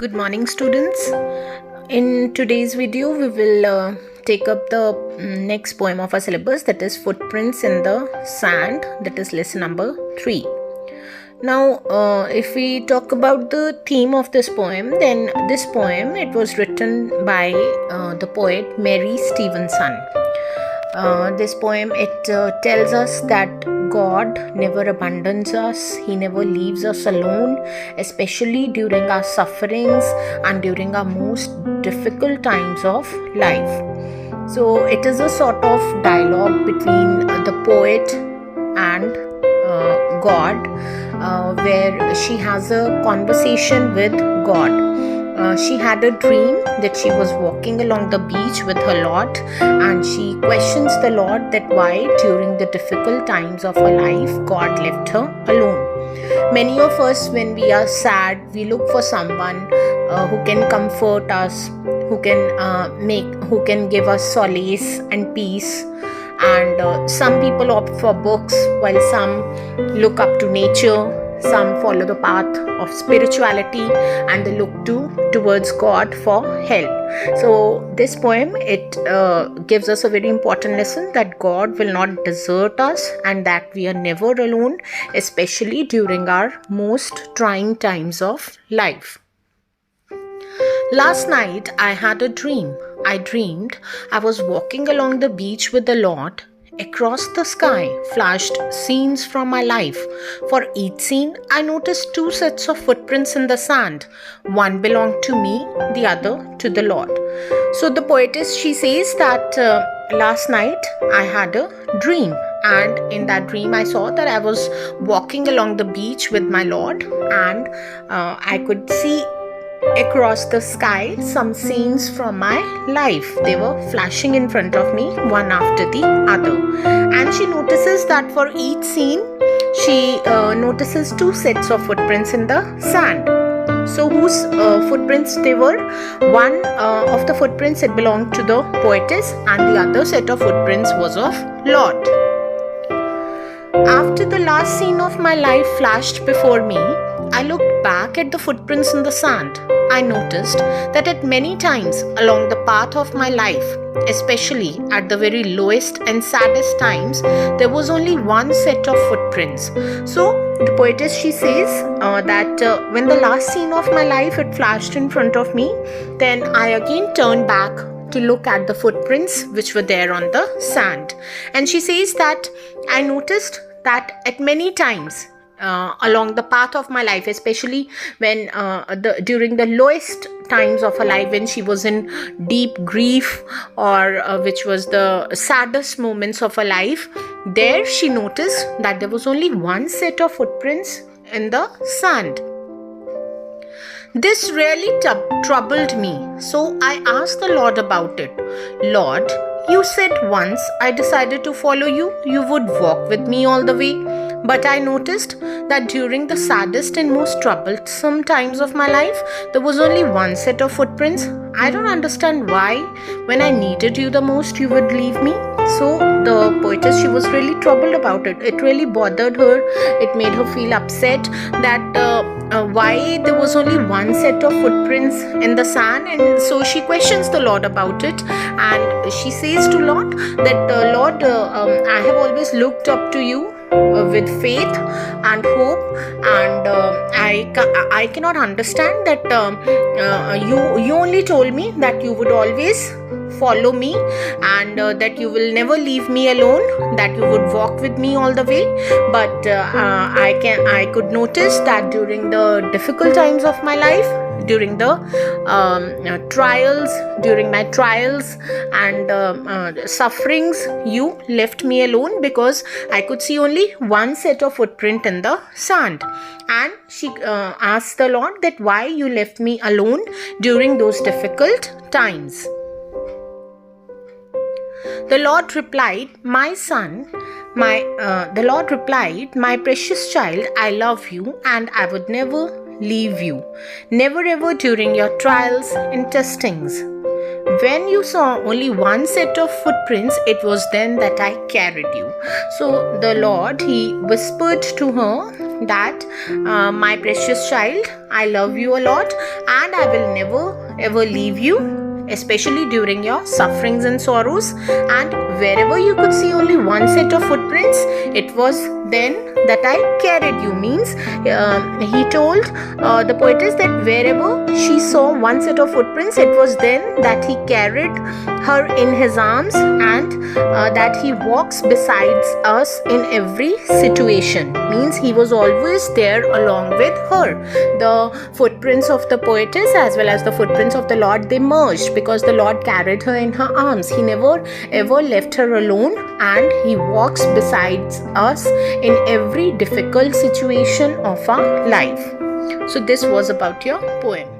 Good morning, students. In today's video, we will take up the next poem of our syllabus, that is Footprints in the Sand, that is lesson number 3. Now, if we talk about the theme of this poem, then this poem, it was written by the poet Mary Stevenson. This poem, it tells us that God never abandons us. He never leaves us alone, especially during our sufferings and during our most difficult times of life. So it is a sort of dialogue between the poet and God, where she has a conversation with God. She had a dream that she was walking along the beach with her Lord, and she questions the Lord that why during the difficult times of her life God left her alone. Many of us, when we are sad, we look for someone who can comfort us, who can give us solace and peace. And some people opt for books, while some look up to nature. Some follow the path of spirituality, and they look towards God for help. So this poem, it gives us a very important lesson that God will not desert us and that we are never alone, especially during our most trying times of life. Last night I had a dream. I dreamed I was walking along the beach with the Lord. Across the sky flashed scenes from my life. For each scene, I noticed two sets of footprints in the sand. One belonged to me, the other to the Lord. So the poetess, she says that last night I had a dream. And in that dream, I saw that I was walking along the beach with my Lord, and I could see across the sky some scenes from my life. They were flashing in front of me, one after the other. And she notices that for each scene, she notices two sets of footprints in the sand. So whose footprints they were? One of the footprints, it belonged to the poetess, and the other set of footprints was of Lord. After the last scene of my life flashed before me, I looked back at the footprints in the sand. I noticed that at many times along the path of my life, especially at the very lowest and saddest times, there was only one set of footprints. So the poetess, she says that when the last scene of my life it flashed in front of me, then I again turned back to look at the footprints which were there on the sand. And she says that I noticed that at many times along the path of my life, especially when during the lowest times of her life, when she was in deep grief, or which was the saddest moments of her life, there she noticed that there was only one set of footprints in the sand. This really troubled me, so I asked the Lord about it. Lord, you said once I decided to follow you, you would walk with me all the way. But I noticed that during the saddest and most troublesome times of my life, there was only one set of footprints. I don't understand why, when I needed you the most, you would leave me. So the poetess, she was really troubled about it. It really bothered her. It made her feel upset that why there was only one set of footprints in the sand. And so she questions the Lord about it. And she says to Lord that, Lord, I have always looked up to you with faith and hope, and I cannot understand that you only told me that you would always follow me, and that you will never leave me alone, that you would walk with me all the way. But I could notice that during the difficult times of my life, during the during my trials and sufferings, you left me alone because I could see only one set of footprint in the sand. And she asked the Lord that why you left me alone during those difficult times. The Lord replied, my precious child, I love you and I would never leave you, never ever during your trials and testings. When you saw only one set of footprints, it was then that I carried you. So the Lord, He whispered to her that, my precious child, I love you a lot and I ever leave you, especially during your sufferings and sorrows. And wherever you could see only one set of footprints, it was then that I carried you. Means he told the poetess that wherever she saw one set of footprints, it was then that he carried her in his arms, and that he walks besides us in every situation. Means he was always there along with her. The footprints of the poetess as well as the footprints of the Lord, they merged, because the Lord carried her in her arms. He never ever left her alone, and he walks besides us in every difficult situation of our life. So this was about your poem.